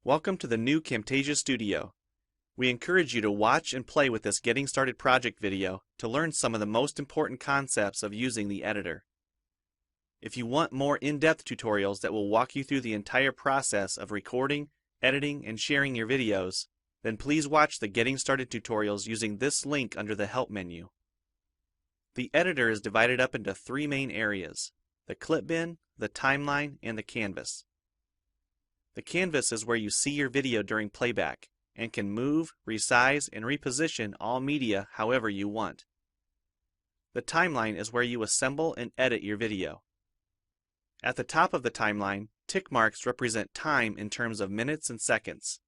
Welcome to the new Camtasia Studio. We encourage you to watch and play with this Getting Started project video to learn some of the most important concepts of using the editor. If you want more in-depth tutorials that will walk you through the entire process of recording, editing, and sharing your videos, then please watch the Getting Started tutorials using this link under the Help menu. The editor is divided up into three main areas: the clip bin, the timeline, and the canvas. The canvas is where you see your video during playback and can move, resize, and reposition all media however you want. The timeline is where you assemble and edit your video. At the top of the timeline, tick marks represent time in terms of minutes and seconds.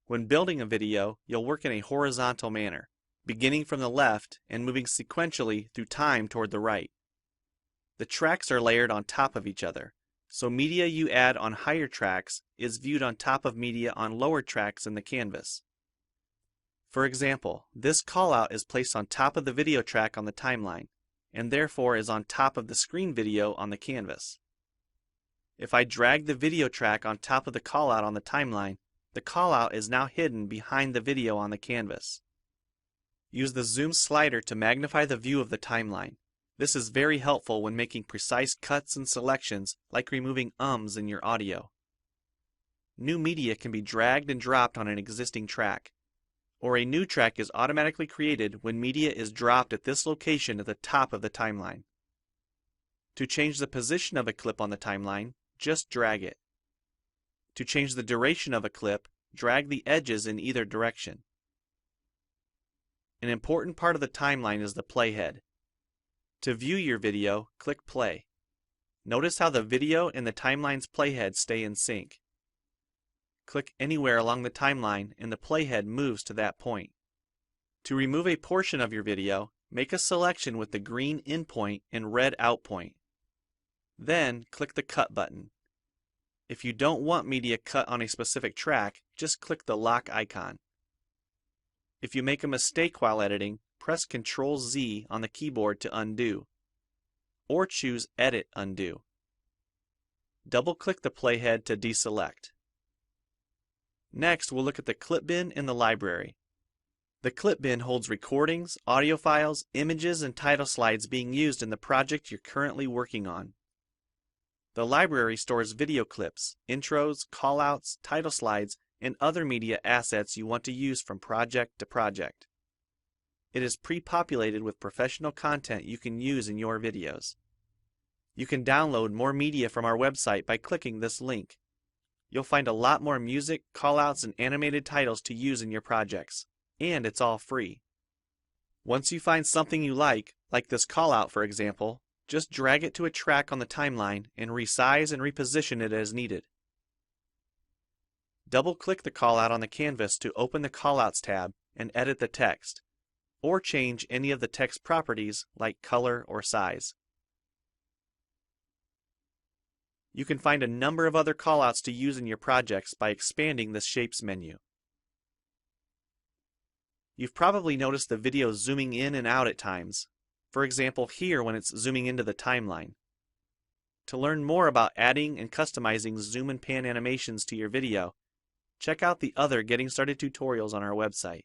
When building a video, you'll work in a horizontal manner, beginning from the left and moving sequentially through time toward the right. The tracks are layered on top of each other, so media you add on higher tracks is viewed on top of media on lower tracks in the canvas. For example, this callout is placed on top of the video track on the timeline, and therefore is on top of the screen video on the canvas. If I drag the video track on top of the callout on the timeline, the callout is now hidden behind the video on the canvas. Use the zoom slider to magnify the view of the timeline. This is very helpful when making precise cuts and selections, like removing ums in your audio. New media can be dragged and dropped on an existing track, or a new track is automatically created when media is dropped at this location at the top of the timeline. To change the position of a clip on the timeline, just drag it. To change the duration of a clip, drag the edges in either direction. An important part of the timeline is the playhead. To view your video, click play. Notice how the video and the timeline's playhead stay in sync. Click anywhere along the timeline and the playhead moves to that point. To remove a portion of your video, make a selection with the green in point and red out point. Then click the cut button. If you don't want media cut on a specific track, just click the lock icon. If you make a mistake while editing, press Ctrl-Z on the keyboard to undo, or choose Edit Undo. Double-click the playhead to deselect. Next, we'll look at the clip bin in the library. The clip bin holds recordings, audio files, images, and title slides being used in the project you're currently working on. The library stores video clips, intros, callouts, title slides, and other media assets you want to use from project to project. It is pre-populated with professional content you can use in your videos. You can download more media from our website by clicking this link. You'll find a lot more music, callouts, and animated titles to use in your projects, and it's all free. Once you find something you like this callout for example, just drag it to a track on the timeline and resize and reposition it as needed. Double-click the callout on the canvas to open the Callouts tab and edit the text, or change any of the text properties like color or size. You can find a number of other callouts to use in your projects by expanding the Shapes menu. You've probably noticed the video zooming in and out at times, for example here when it's zooming into the timeline. To learn more about adding and customizing zoom and pan animations to your video, check out the other Getting Started tutorials on our website.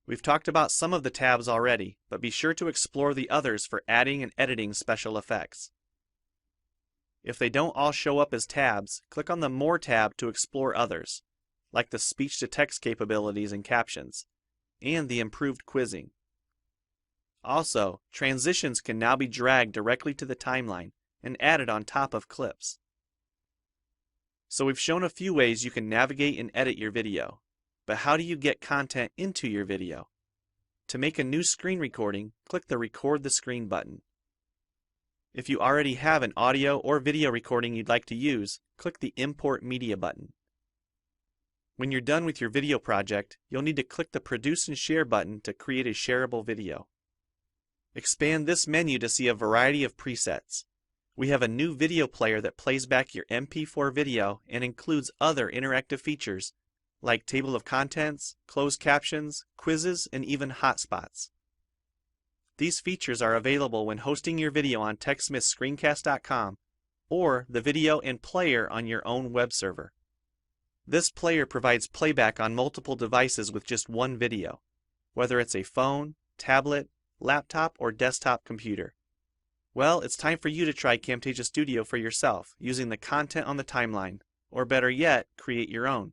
We've talked about some of the tabs already, but be sure to explore the others for adding and editing special effects. If they don't all show up as tabs, click on the More tab to explore others, like the speech-to-text capabilities and captions, and the improved quizzing. Also, transitions can now be dragged directly to the timeline and added on top of clips. So we've shown a few ways you can navigate and edit your video. But how do you get content into your video? To make a new screen recording, click the Record the Screen button. If you already have an audio or video recording you'd like to use, click the Import Media button. When you're done with your video project, you'll need to click the Produce and Share button to create a shareable video. Expand this menu to see a variety of presets. We have a new video player that plays back your MP4 video and includes other interactive features like table of contents, closed captions, quizzes, and even hotspots. These features are available when hosting your video on TechSmithScreencast.com or the video and player on your own web server. This player provides playback on multiple devices with just one video, whether it's a phone, tablet, laptop, or desktop computer. Well, it's time for you to try Camtasia Studio for yourself using the content on the timeline, or better yet, create your own.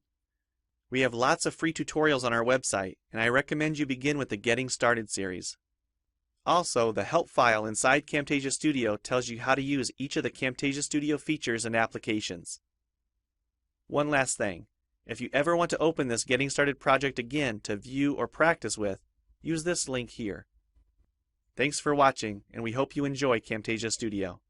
We have lots of free tutorials on our website, and I recommend you begin with the Getting Started series. Also, the help file inside Camtasia Studio tells you how to use each of the Camtasia Studio features and applications. One last thing, if you ever want to open this Getting Started project again to view or practice with, use this link here. Thanks for watching, and we hope you enjoy Camtasia Studio.